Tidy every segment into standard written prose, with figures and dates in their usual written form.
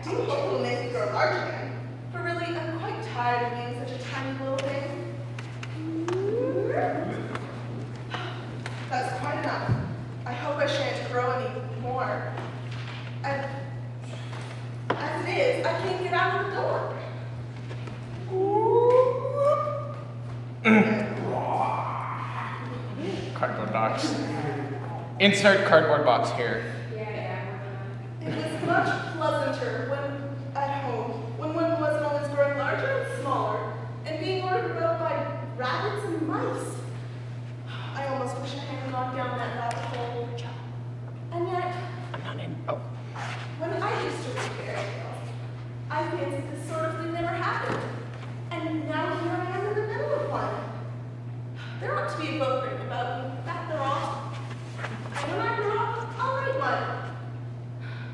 do hope it'll make me grow large again. For really, I'm quite tired of being such a tiny little thing. That's quite enough. I hope I shan't grow any more. As it is, I can't get out of the door. Cardboard box. Insert cardboard box here. It was much pleasanter when at home, when one wasn't always growing larger and smaller, and being ordered about by rabbits and mice. I almost wish I hadn't gone down that rabbit hole. And yet, I'm not in. Oh. when I used to read fairy tales, I fancied this sort of thing never happened. And now here I am in the middle of one. There ought to be a book written about me. That there ought. And when I grow up, I'll write one.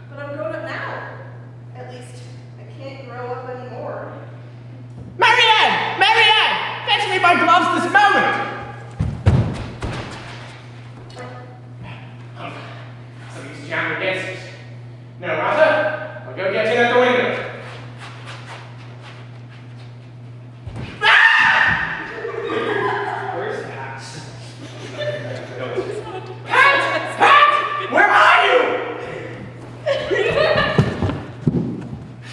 But I'm grown up now. At least, I can't grow up anymore. Marianne! Marianne! Fetch me my gloves this moment! Somebody's jammed against it. No matter. I'll go get in at the window. Where's Pat? Pat! Where are you?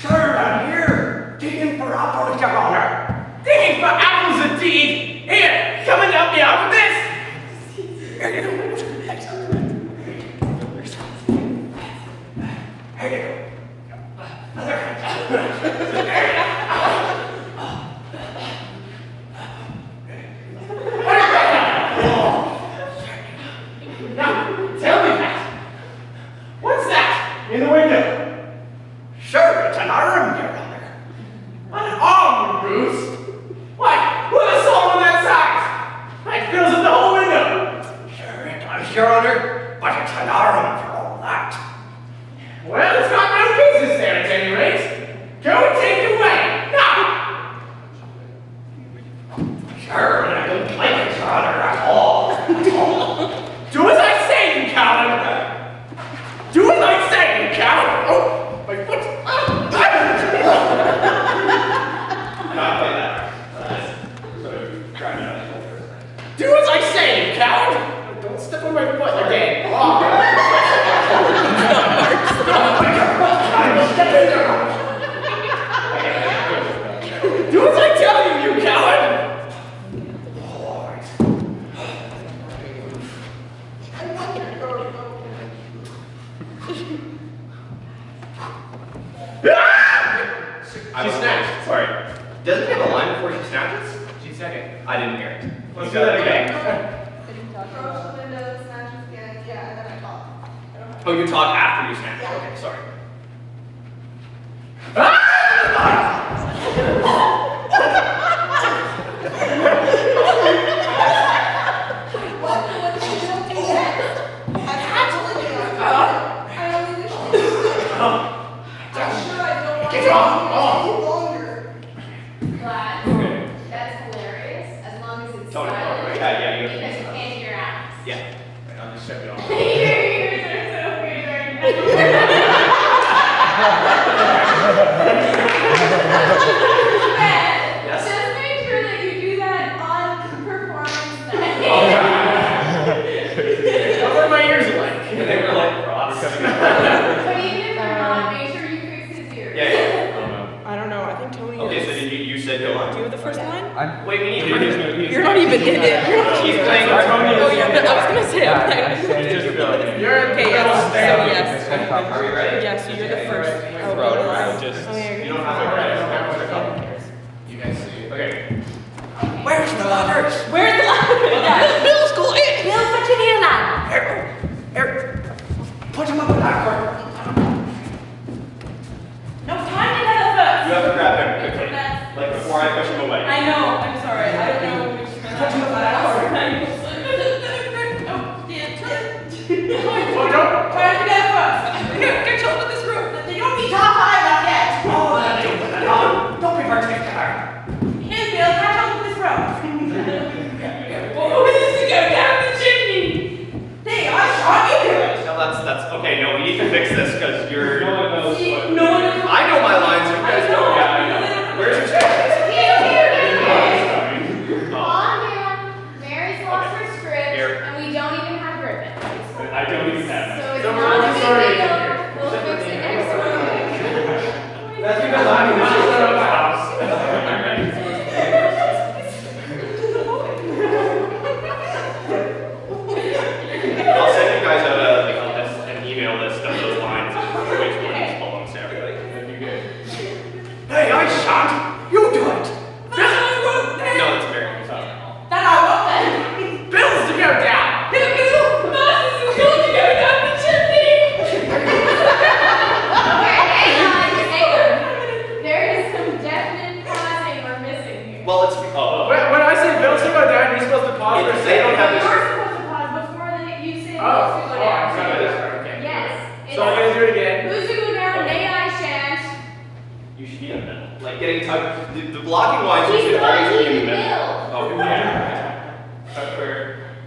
Sir, I'm here, digging for apples, Your Honor. Digging for apples indeed! Here, come and help me out with this! Here you go. Here you go. Now, tell me, Pat. What's that in the window? Sure, it's an arm, Your Honor. An arm, Bruce? Why, with a soul on that size? That fills up the whole window. Sure, it does, Your Honor, but it's an arm for all that. Well, it's got no business there at any rate. Go and take it away, now! Sure, and I don't like it, Your Honor, at all. Do as I say, you coward! Do as I say, you coward! Oh, my foot! Not like that. Do as I say, you coward! Don't step on my foot again. Oh. Do as I tell you, you coward! She snatched. Sorry. Doesn't he have a line before she snatches? She said it. I didn't hear it. Let's do that again. Approach the window, snatches again, yeah, and then I talk. Oh, you talk after you snatch. Yeah. Okay, sorry. What did you do next? I told you. I only wish you I'm sure I don't want Get to off! be any longer. Glad. That's hilarious. As long as it's Totally, silent. right. Yeah, you Because you can't hear us. Yeah. I'll just shut it off. Your ears are so weird right now. Yes. Just make sure that you do that on performance night. What were my ears like? They were like rocks. But even if they're not, make sure you fix his ears. Yeah. I don't know. I think Tony Okay, is. so did you said go on. Do you have the first line? Wait, we need to. You're not even in it. He's playing our Tony. Oh, yeah, but I was gonna say I'm playing. You're Okay, yes. So yes. Are we ready? Yes, so you're the first. Oh, Bro, go to I'll line. just- Oh, yeah, You you're don't have to write it. You guys see. Okay. Where's the others? Where's the line? Yeah. Middle school. Bill, put your hand on. Here. Put him up in that corner. No, time together first. You have to grab him quickly. Like before I push him away. I know. I'm sorry. I don't know which one. Put him up in that corner. Well, don't. Time together first. Get told in this room. You don't need top five out yet. Oh, that don't shan't. You do it. Then I won't then. No, it's Mary. Sorry. Then I won't then. Bills to go down. Masses is going to go down the chimney. Okay, hang on. There is some definite pausing we're missing here. Well, it's When I say bills to go down, you're supposed to pause for a They don't have You're this. supposed to pause before you say Oh, who's to go down. I'm sorry, that's right, okay. Yes. So I'm gonna do it again. Who's to go down, may I shan't. You should be in the middle. Like getting tugged. The blocking lines He's should the always one be in the in the middle. middle. Oh, yeah.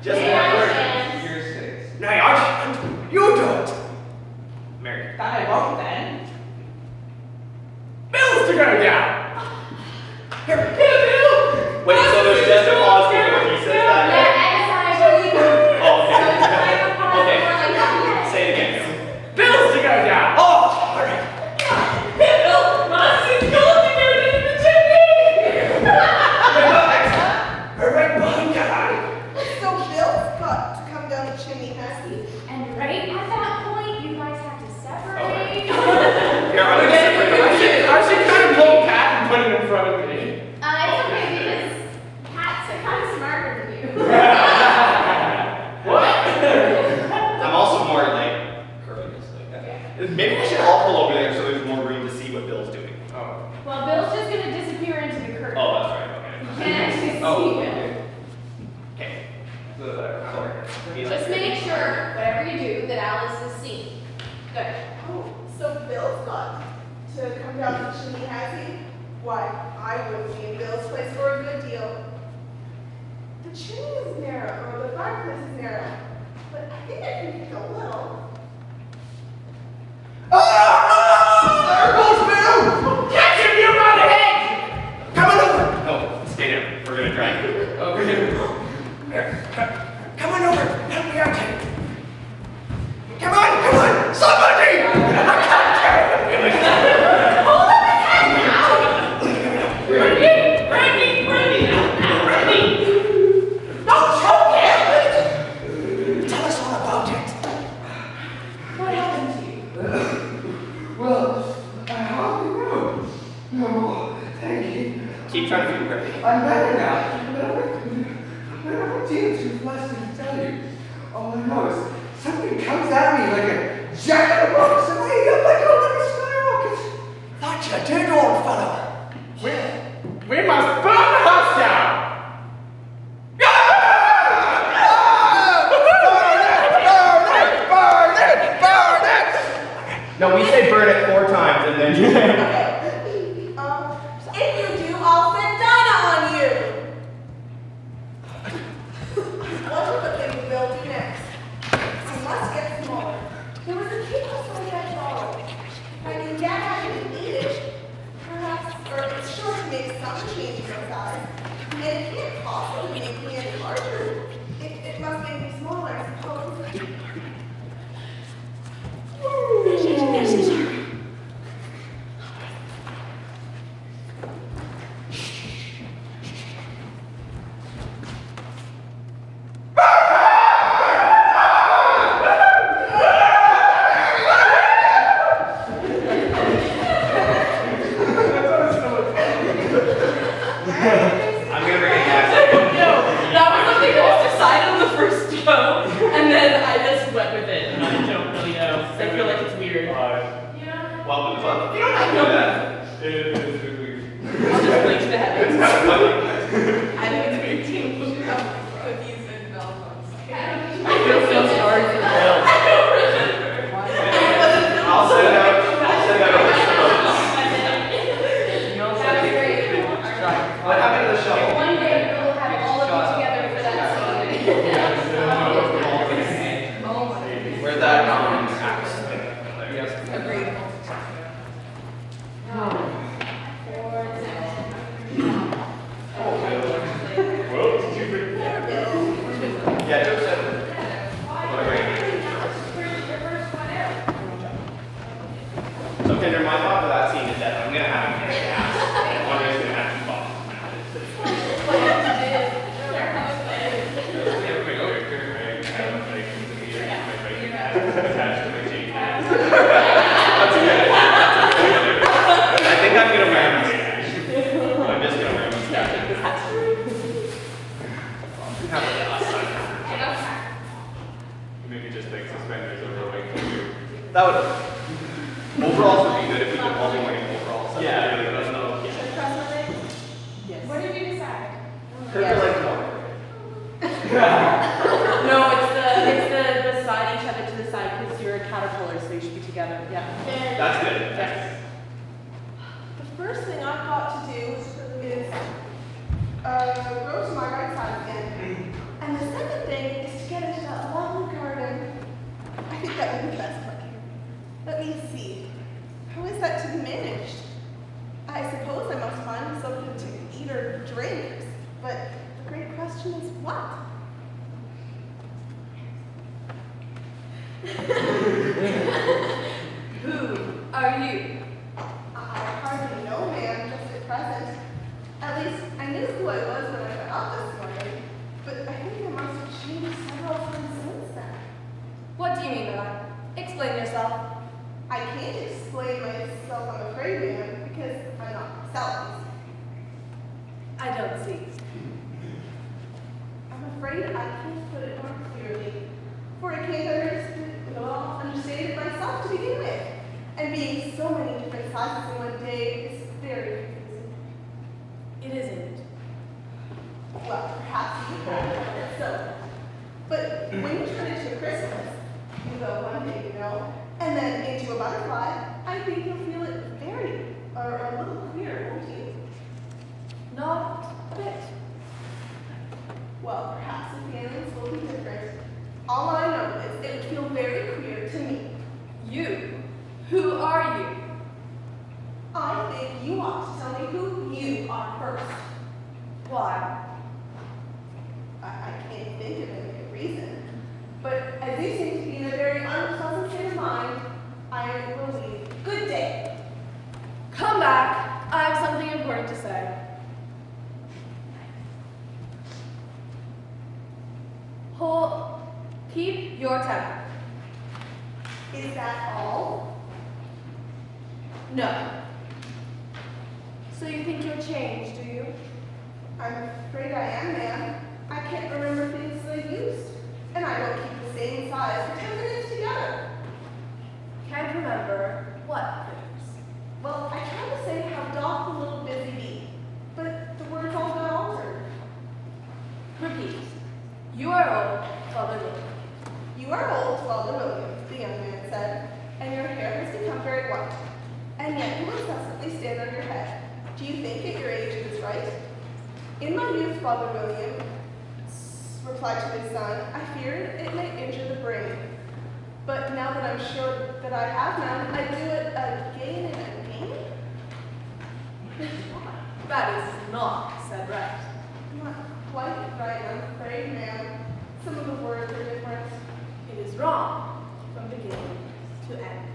Just May I like shan't. Year 6. Nay, I shan't. You do it. Mary. Then I won't then. Bills to go down. Wait, so there's just a pause before he says that? Yeah, as I believe. Oh, okay. So it's like a pause Okay. before like that. Say it again. Bills to go down. Oh, sorry. Masses is going to go down the chimney. Perfect behind you, laddie. So Bill's got to come down the chimney, has he? And right at that point, you guys have to separate. Here, I'm gonna separate I should kind of pull Pat and put him in front of me. It's okay because Pat's kind of smarter than you. What? I'm also more like courageous like that. Maybe we should all pull over there so there's more room to see what Bill's doing. Oh. Well, Bill's just gonna disappear into the curtain. Oh, that's right. You Okay. can't actually see Oh, him. okay. Just make sure, whatever you do, that Alice is seen. Good. Oh, so Bill's got to come down the chimney, has he? Why, I wouldn't be in Bill's place for a good deal. The chimney is narrow, or the fireplace is narrow, but I think I can pick a little. There goes Bill. Catch him, you by the head! Come on over. No, stay down. We're gonna drag you. Here, come on over. Help me out here. Come on, somebody! I can't carry him. Don't choke him! Tell us all about it. What happened to you? Well, I hardly know. No, thank you. Keep trying to feel ready. I'm better now, but I have a deal too flustered to tell you. All I know is something comes at me like a jack in the box, and I eat up like a little skyrocket. Thought you did, old fellow. We must burn the house down! Burn it! No, we say burn it 4 times and then you If you do, I'll send Dinah on you. Wonder what they will Bill do next. I must get smaller. There was a cake outside that drawer. If I can get at it and eat it, perhaps, or it's sure to make some change in size. And it can't possibly make me any larger. It must make me smaller, I suppose. I'm gonna bring it back. That was something that was decided on the first show, and then I just went with it, and I don't really know. I feel like it's weird. Yeah. Welcome to the club. You don't have to know that. I'll just link to the heavens. I think it's weird too. Cookies and velvets. I feel so sorry for Bill. I'll send it out. I'll send it out. What happened to the shovel? One day we'll have all of you together for that scene. Oh my. Where that axe. Agreed. For example. Overalls would be good if we could all be wearing overalls. That'd be really good. Should I press my leg? Yes. What did you decide? Kirk are like more. No, it's the side, each other to the side, because you're a caterpillar, so you should be together. Yeah. That's good. Yes. The first thing I've got to do is go to my right side again. And the second thing is to get into that lovely garden. I think that would be the best part here. Let me see. How is that to be managed? I suppose I must find something to eat or drink. But the great question is what? Who are you? I hardly know, ma'am, just at present. At least I knew who I was when I got up this morning. But I think I must have changed several times since then. What do you mean by that? Explain yourself. I can't explain myself, I'm afraid, ma'am, because I'm not myself. I don't see. I'm afraid I can't put it more clearly, for I can't understand it myself to begin with. And being so many different sizes in one day is very confusing. It isn't. Well, perhaps you have it so. But when you turn into a chrysalis, you go one day, you know, and then into a butterfly, I think you'll feel it very, or a little queer, won't you? Not a bit. Well, perhaps the feelings will be different. All I know is it would feel very queer to me. You? Who are you? I think you ought to tell me who you are first. Why? I can't think of any good reason. But as you seem to be in a very unpleasant state of mind, I will leave. Good day. Come back. I have something important to say. Keep your temper. Is that all? No. So you think you'll change, do you? I'm afraid I am, ma'am. I can't remember things as I used. And I don't keep the same size for 10 minutes together. Can't remember what things? Well, I tried to say how doth the little busy bee, but the words all got altered. Repeat. You are old, Father William. You are old, Father William, the young man said, and your hair has become very white. And yet you incessantly stand on your head. Do you think at your age it is right? In my youth, Father William replied to his son, I feared it might injure the brain. But now that I'm sure that I have none, I do it again and again. That is not said right. Not quite right, I'm afraid, ma'am. Some of the words are different. It is wrong from beginning to end.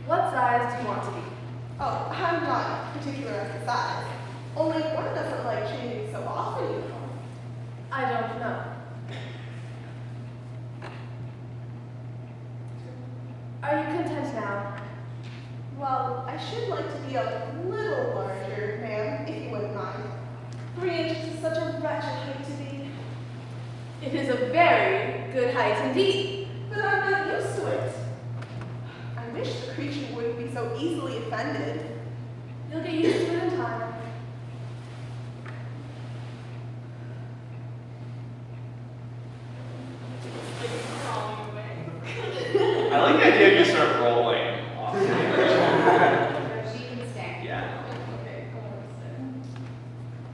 What size do you want to be? Oh, I'm not particular as to size. Only one doesn't like changing so often, you know. I don't know. Are you content now? Well, I should like to be a little larger, ma'am, if you wouldn't mind. 3 inches is such a wretched height to be. It is a very good height indeed. But I'm not used to it. I wish the creature wouldn't be so easily offended. You'll get used to it in time. I like the idea of you start rolling off. She can stand. Yeah.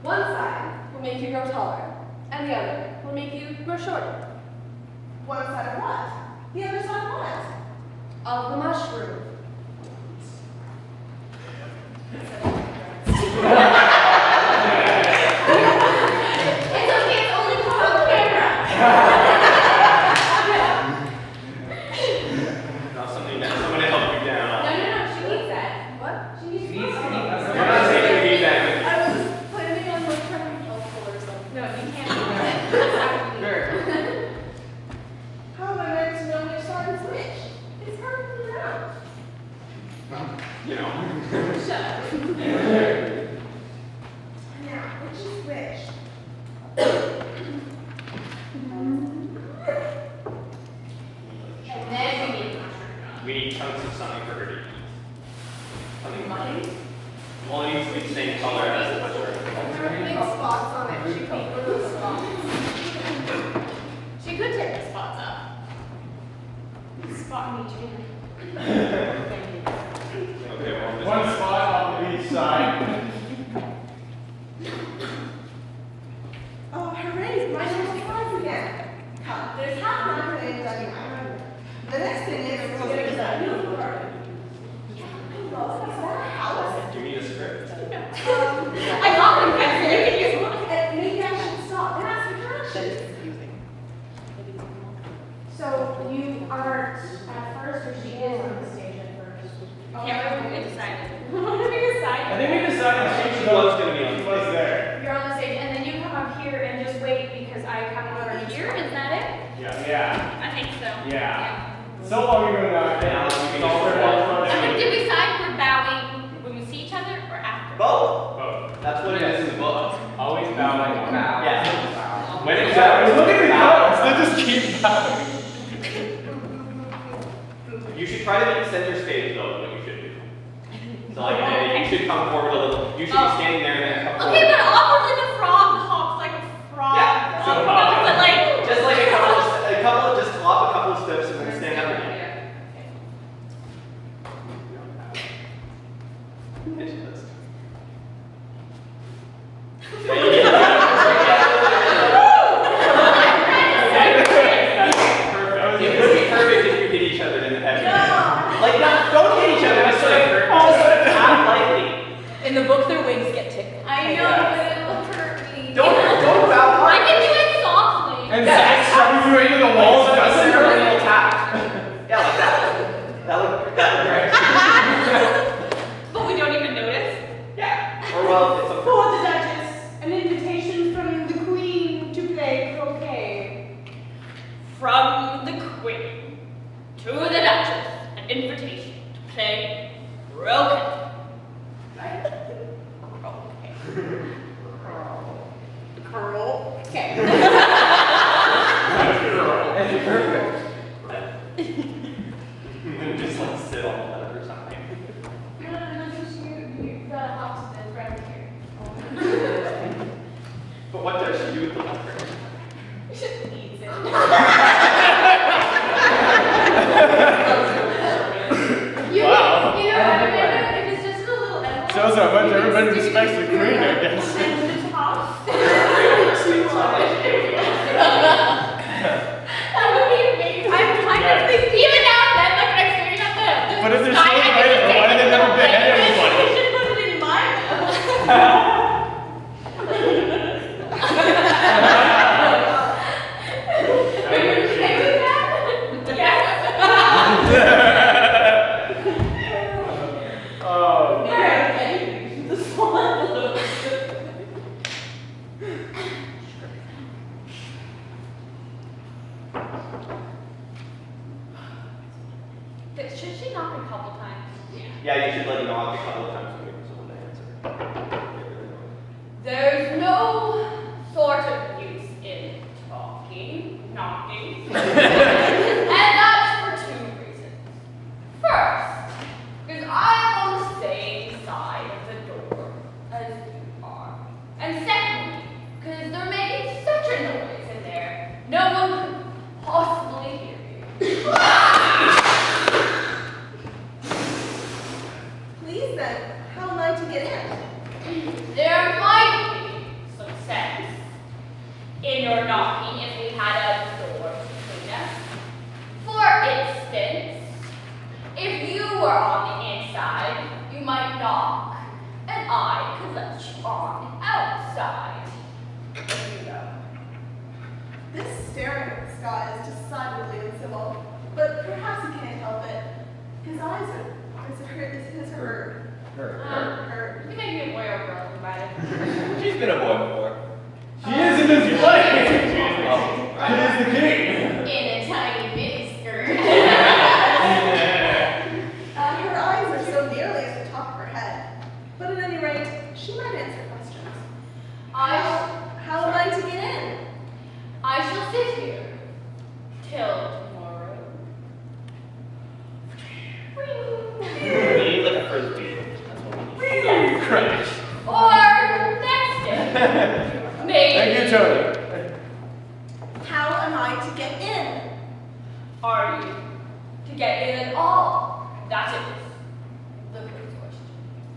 One side will make you grow taller, and the other will make you grow shorter. One side of what? The other side of what? Of the mushroom. It's okay, it's only caught on camera. Now somebody to help you down. No, she needs that. What? She needs We're that. not saying you need that. I was planning on like trying to be helpful or something. No, you can't do that. How am I meant to We need chunks of something for her to eat. Something Money? Well, it needs to be the same color as the sweatshirt. There are big spots on it. She could put those spots. She could tear the spots up. Spot me too. Okay, well, One spot on each side. Oh, hooray, my name's Paz again. There's half my things I remember. The next thing is we're going to that new apartment. Oh, is that a house? do you need a script? I got them back here. You can use one. Maybe I should stop and ask a question. So you aren't at first, or she is on the stage at first? Can't remember what we decided. What did we decide? I think we decided She was going to be on She was there. You're on the stage, and then you come up here and just wait because I come over here. Is that it? Yeah. I think so. Yeah. So long ago now. Yeah, we can All just there walk was. I think did we decide we're bowing when we see each other or after? Both. Both. That's what it is in the book. Always bowing. Yeah. When it's Look at the notes. They just keep bowing. You should try to make center stage though, is what you should do. So like, you should come forward a little. You should be standing there and then come forward. Okay, but awkwardly the frog hops like a frog. Yeah. So, but like. Just like a couple, just hop a couple of steps and then stand up again. It would be perfect if you hit each other in the head. Like, don't hit each other, just act lightly. In the book, their wings get tickled. I know, but it will hurt me. Don't bow I can do it softly. And Zach shoving you into the walls doesn't hurt. little tap. Yeah, like that. That would great. But we don't even notice. Yeah. Or well, it's a For the Duchess, an invitation from the Queen to play croquet. From the Queen to the Duchess, an invitation to play croquet. Right? Okay. Perfect. just like sit on the letter or something. No, you gotta hop to the right here. But what does she do with the letter? She just eats it. Wow. You know what, Amanda? If it's just a little envelope. Shows how much you can everybody stick it respects the through Queen, I guess. And the top. That would be amazing. I'm kind of thinking, even now and then, like when I'm staring at the But if they're sky, so I can great, just why take do they it never from, behead like, everybody? We should put it in mine. Are you okay with that? Yes. Oh. The small envelope. Should she knock a couple times? Yeah, you should like knock a couple of times to wait for someone to answer. There's no sort of use in talking, knocking. And that's for two reasons. First, because I'm on the same side of the door as you are. And secondly, because they're making such a noise in there, no one could possibly hear you. Please then, how to get in at all? That is the first question.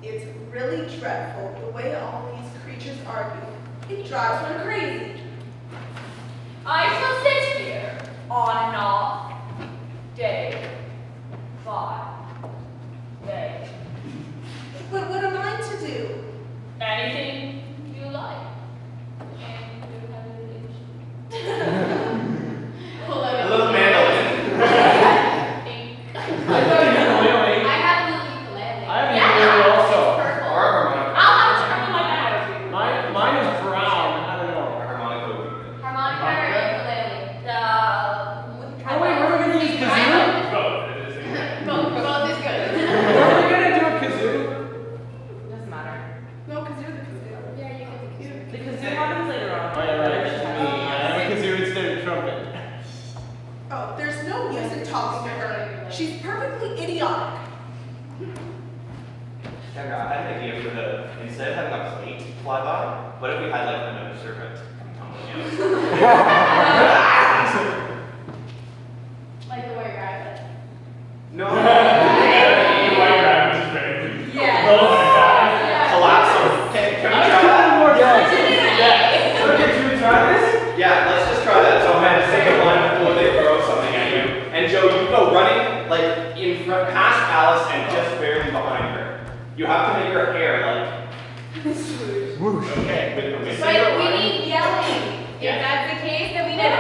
It's really dreadful the way all these creatures argue. It drives one crazy. I shall sit here on and off, day by day. But what am I to do? Anything you like. And you have an A little mandolin. I I have a little ukulele. I have a ukulele also. Purple. Or a harmonica. I'll have a turn on my bag. Mine is brown. I don't know. A harmonica would be good. Harmonica or ukulele? Oh wait, what are we gonna use kazoo? Both is good. Are we gonna do a kazoo? Doesn't matter. No, because you're the kazoo. Yeah, you can do The kazoo happens later on. Oh yeah, right. That's me. I have a kazoo instead of trumpet. Oh, there's no use in talking to her. She's perfectly idiotic. Sandra, I had an idea for instead of having a plate fly by, what if we had like another serpent tumbling out? Like the white rabbit. No. Yeah. Collapse on. Can we try that? Should we try this? Yeah, let's just try that. So I'm gonna take a line before they throw something at you. And Joe, you go running like in front past Alice and just barely behind her. You have to make her hair like Whoosh. okay, with permission. But we need yelling. If that's the case, then we need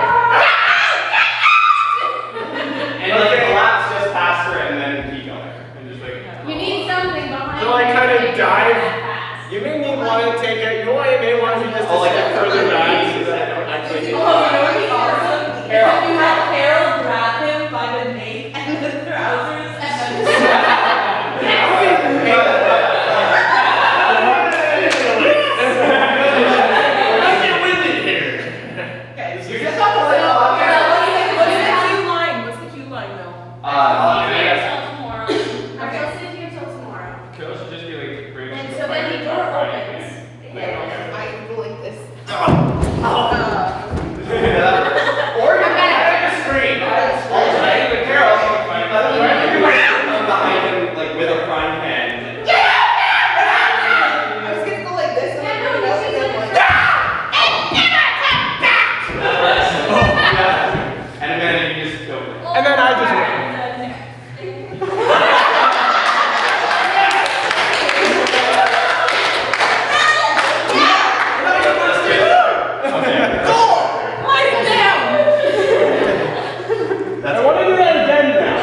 And like it collapse just past her and then keep going. And just like You need something behind So I you kind to of make dive. that fast. You may need want to take it. You may want to just Oh, like step a further further back. back. So that I don't actually Oh, do you know what would be awesome? Carol. You have Carol grab him by the nape and the trousers and then Let's get winded here. You just have to like What's the cue line? What's the cue line though? I'll I sit here guess till tomorrow. I'll sit here till tomorrow. Carol should just be like bring And so then the door opens. I go like this. Or you can have a screen. Alternating with Carol, behind him like with a frying pan. I was gonna go like this, and then everyone else would go like Yeah. And then you just go. And then I just win. That's I want to do that again now.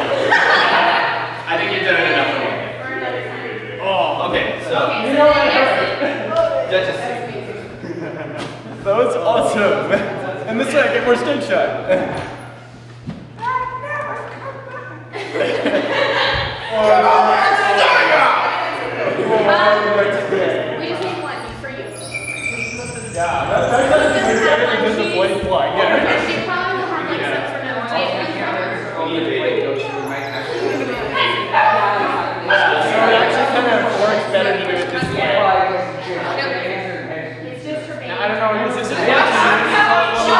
I think you've done it enough for me. For another time. Oh, okay, so Okay, You so know then what? next Duchess. That was awesome. And this way I get more stage shot. we just need one for you. Yeah, that's better than just a blank fly. Yeah. She probably will have like some sort of So it actually kind of works better to do it this way. It's just for baby. I don't know, this is just that's my house, so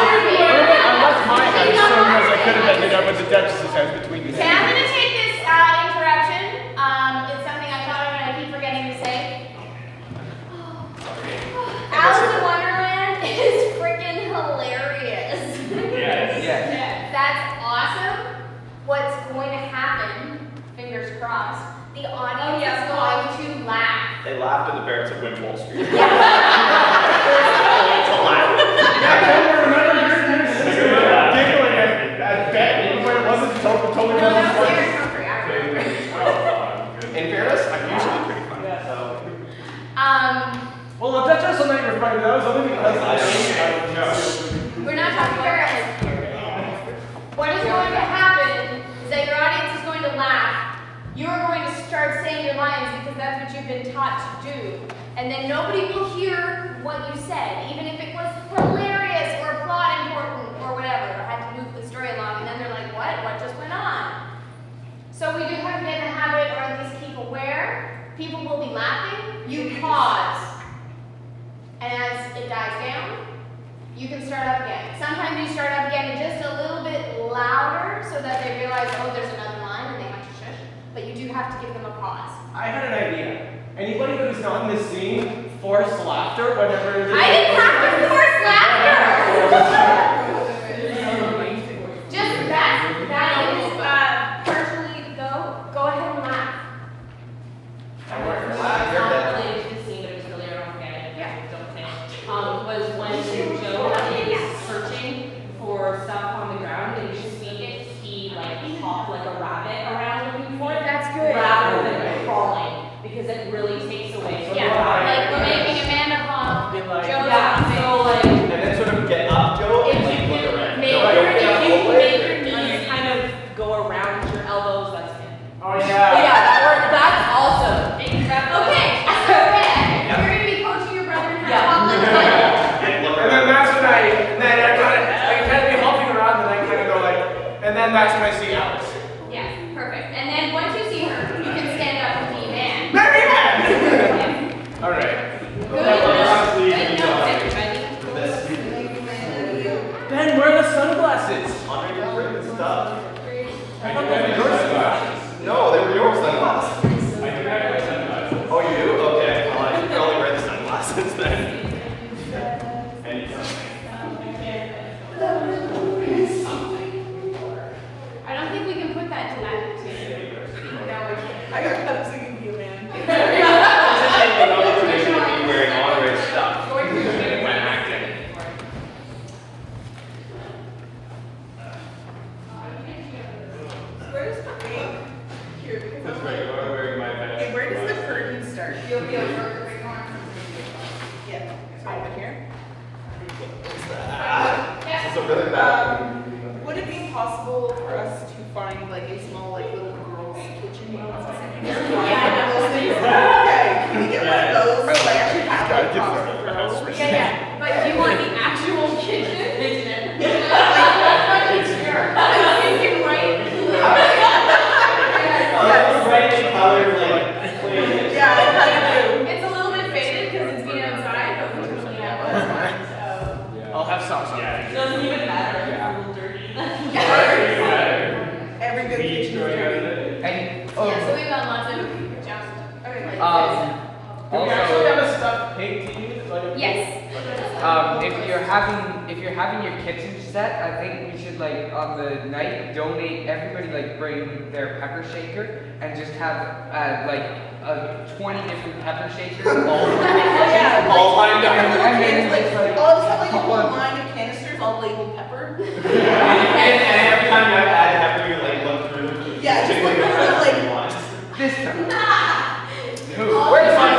as I could have ended up with the Duchess's house between the Okay, I'm gonna take this interruption. It's something I thought I keep forgetting to say. Alice in Wonderland is freaking hilarious. Yes. That's awesome. What's going to happen, fingers crossed, the audience is going to laugh. They laughed at the Barretts of Win Wall Street. I can't remember you're giggling at Ben, even when it wasn't totally No, wasn't that was funny. Eric Humphrey, I remember. In fairness, I'm usually pretty funny. So. Well, the Duchess will make her funny, that was only because We're not talking about Alice here. What is going to happen is that your audience is going to laugh. You're going to start saying your lines because that's what you've been taught to do. And then nobody will hear what you said, even if it was hilarious or plot important or whatever, or had to move the story along. And then they're like, what? What just went on? So we do have to get in the habit, or at least keep aware. People will be laughing. You pause. And as it dies down, you can start up again. Sometimes you start up again just a little bit louder so that they realize, oh, there's another line. have to give them a pause. I had an idea. Anybody who's not in the scene, force laughter whenever I didn't have to force laughter! Just that is partially go ahead and laugh. It's not related to the scene, but it's really around don't say. Was when Joe is searching for stuff on the ground and you see it, he like hopped like a rabbit around looking for it. That's good. Rather than crawling, because it really takes away. So Yeah, like we're making Amanda hop, Be like- Joe's yeah, hopping. so like And then sort of get up, Joe, if and you like look can around. make No, your, I don't if you get can up. make your knees kind of go around your elbows, that's good. Oh But yeah. yeah, that's awesome. Okay, so Red, you're gonna be coaching your brother in how to Yeah. hop like a tiger. And look And then around. that's when I kind of be hopping around and I kind of go like, and then that's when I see Alice. Yeah, perfect. And then once you see her, you can stand up and be a man. Mary Ann! Yeah. All right. Good notes, everybody. Ben, where are the sunglasses? Andre didn't bring the stuff. I thought they were your sunglasses. No, they were your sunglasses. I do have my sunglasses. Oh, you do? Okay. Well, I should probably wear the sunglasses then. And I don't think we can put that to that. I got cut singing you, man. another tradition of me wearing Andre's stuff when acting. Where does the ring here? Because That's I'm right, like, you are wearing my best. okay, where does the curtain start? You'll be able to work the ring on. Yeah, so over here. This is a really bad. Would it be possible for us to find like a small like little girl's kitchen? Yeah, Okay, can we get one of those? So I actually have like pasta girls. Yeah. But do you want the actual kitchen? Bright colored, like, plain. Yeah, I kind of do. It's a little bit faded because it's being outside, but we usually have one. So. I'll have socks on. It doesn't even matter if it's a little dirty. Every good Beach kitchen is going out of dirty. it. And Yeah, so we've got lots of junk. Okay, like Do we actually have a stuffed pig to use? Like a Yes. if you're having your kitchen set, I think we should like on the night donate everybody like bring their pepper shaker and just have like 20 different pepper shakers all Yeah, All lined up. And then like, it's like I'll just have like a couple whole of- line of canisters all labeled pepper. And every time you have to add pepper, you like look through. Yeah, just look through, like- this time. Where's my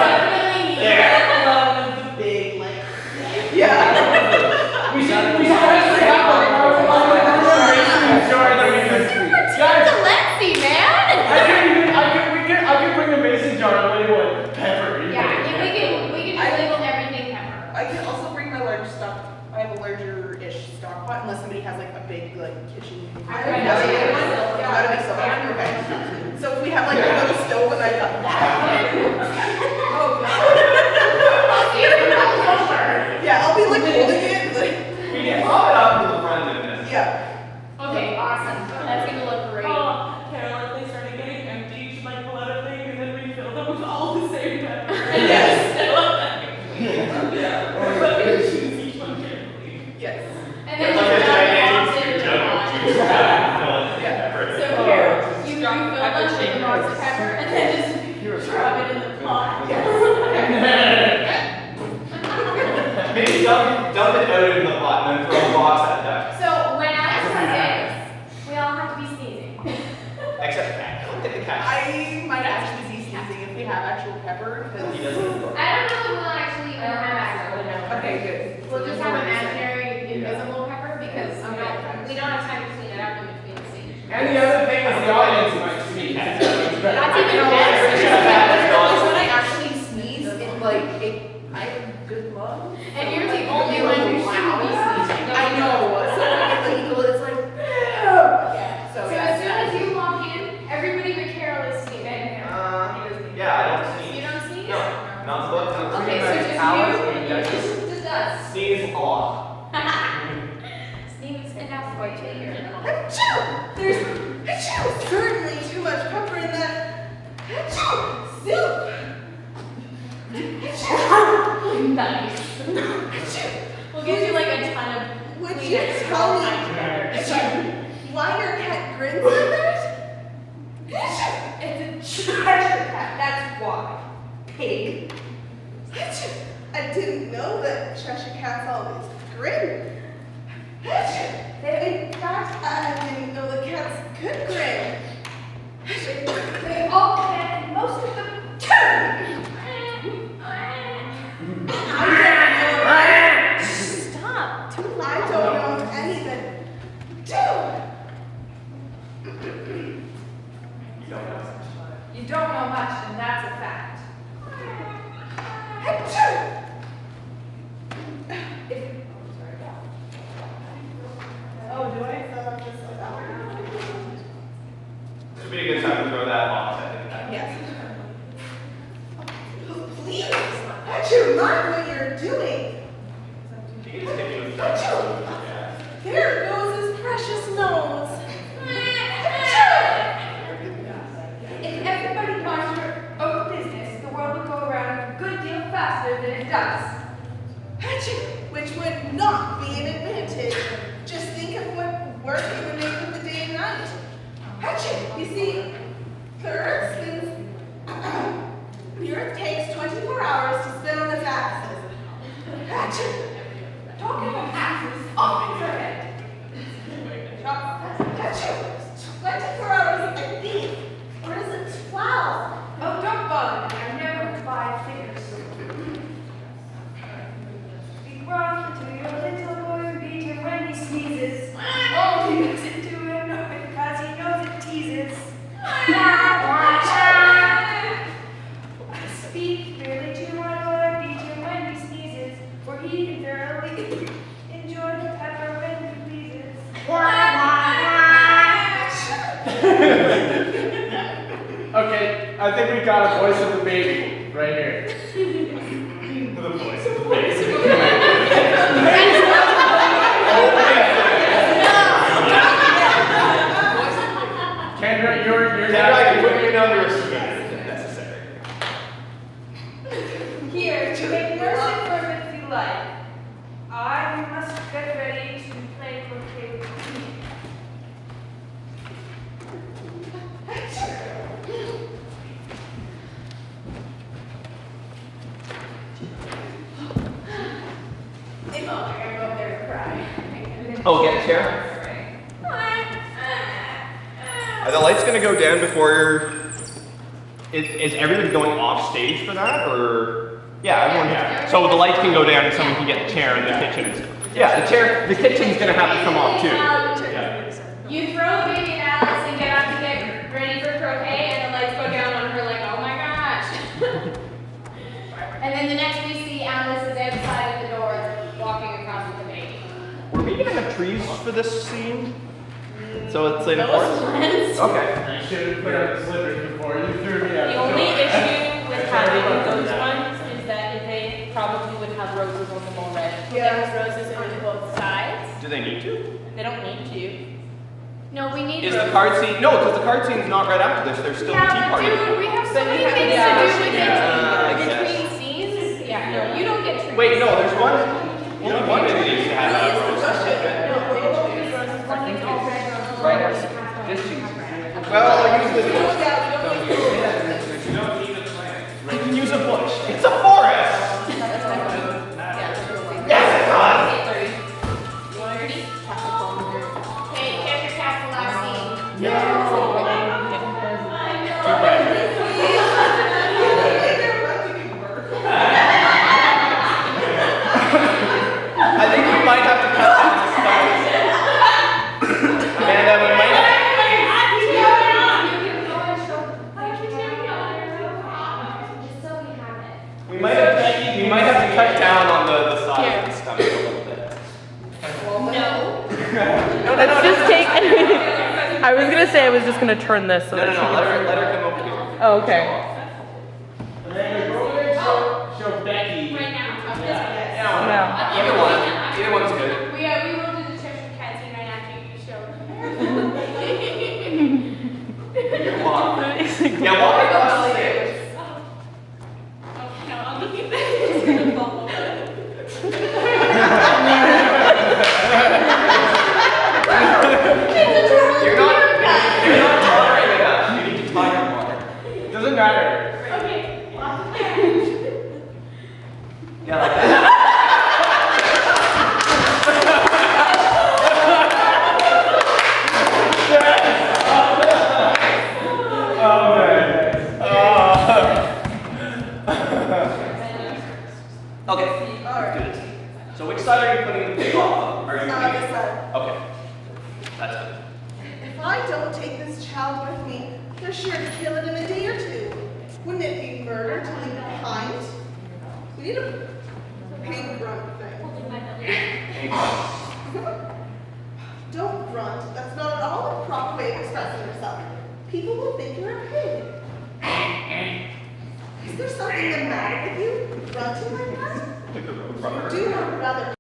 There. Love the big like. We Yeah. should actually have Guys, Let's man! I could bring a mason jar and label it pepper. Yeah, and we can just label everything pepper. I can also bring my large stock. I have a larger-ish stock pot, unless somebody has like a big like kitchen. I Yeah, that'd be so fun. Okay. So if we have like a little stove and I got that. Oh god. Yeah, I'll be like holding it. Like, We can pop it up to the front of this. yeah. Okay, awesome. That's gonna look great. Carol, they started getting empty. She might pull out a thing and then refill them with all the same pepper. Yes. Yes. And then It's like a you gigantic drop it in the jug of pot. juice. Fill it with pepper. So here, you refill them with the box of pepper and then just drop it in the pot. Maybe dump it out in the pot and then throw a box at that. So when Alex sings, we all have to be sneezing. Except cat. Look at the cat. I might actually be sneezing if we have actual pepper. Because He doesn't. I don't know if we'll actually have actual pepper. okay, good. We'll just have imaginary invisible pepper because we don't have time to clean it up in between the scenes. And the other thing is the audience might see. That's even better. Because when I actually sneeze, it like I have good lung. And you're the only one who shouldn't be sneezing. I know. So it's like Yeah. So So yeah, as soon as you walk in, everybody but Carol is sneezing. Yeah, I don't sneeze. You don't sneeze? No, not the book. Okay, so just Alice you and and Duchess. just us. Sneeze a lot. Sneeze enough for you here. There's certainly too much pepper in that Nice. We'll get you like a ton of Would Kleenex you to tell all me time together. why your cat grins like that? It's a Cheshire cat, that's why. Pig. I didn't know that Cheshire cats always grin. In fact, I didn't know that cats could grin. They all can, and most of them turn. Stop. I don't know anything. You don't know much, and that's a fact. Oh, do I? This would be a good time to throw that box, I think. Yes. Please, Achoo, mind what you're doing. You can just hit me with stuff. Yeah. There goes his precious nose. If everybody minded their own business, the world would go around a good deal faster than it does. Achoo, which would not be an advantage. Just think of what work it would make with the day and night. Achoo, you see, the Earth takes 24 hours to spin on its axis. Achoo. Talking about axes, off with your head. Achoo. 24 hours, I think. Or is it 12? Oh, don't bother me. I never buy figures. Speak roughly to your little boy and beat him when he sneezes. Oh, he listen to him because he knows it teases. Speak clearly to my boy and beat him when he sneezes, for he can thoroughly enjoy the pepper when he pleases. Okay, I think we got a voice of the baby right here. The voice of the baby. Kendra, you're Kendra, I can put your number as soon as necessary. Here, to make nursing perfectly light, I must get ready to play croquet with you. If I'm gonna go up there and cry. Oh, get a chair? Are the lights gonna go down before is everybody going off stage for that, or? Yeah, everyone. Yeah. So the lights can go down and someone can get the chair in the kitchen and stuff. Yeah, the kitchen's gonna have to come off too. You throw the baby at Alice and get up to get ready for croquet, and the lights go down on her like, oh my gosh. And then the next we see Alice is outside of the door walking across with the baby. Were we gonna have trees for this scene? So it's like Those ones. Okay. You should have put out the slippers before you threw me out. The only issue with having those ones is that they probably would have roses on them already. Yeah. There's roses on both sides. Do they need to? They don't need to. No, we need Is roses. the card scene? No, because the card scene's not right after this. There's still a tea Yeah, but party. dude, we have so But many we have things to to do do with it. it. Between scenes? Yeah, no, you don't get trees. Wait, no, there's one. Only one of these to have that rose. This cheese. Well, I'll use this bush. Yeah, we don't need to. You can use a bush. It's a forest. Yes, it does. Hey, catch your cat the last scene. I think we might have to cut that stuff. Amanda, we might have. We might have to cut down on the size of the stomach a little bit. No. Let's just take. I was gonna say I was just gonna turn this so No, that she let can. her come over here. Oh, okay. Amanda, go over there and show Becky. Right now? No. Either one's good. We will do the Cheshire cat scene right after you show. You walk. Yeah, walk across the stage. Okay, I'll leave this. They're sure to kill it in a day or two. Wouldn't it be murder to leave it behind? We need a pig grunt thing. Don't grunt. That's not at all a proper way of expressing yourself. People will think you're a pig. Is there something the matter with you? Grunting like that? You do have rather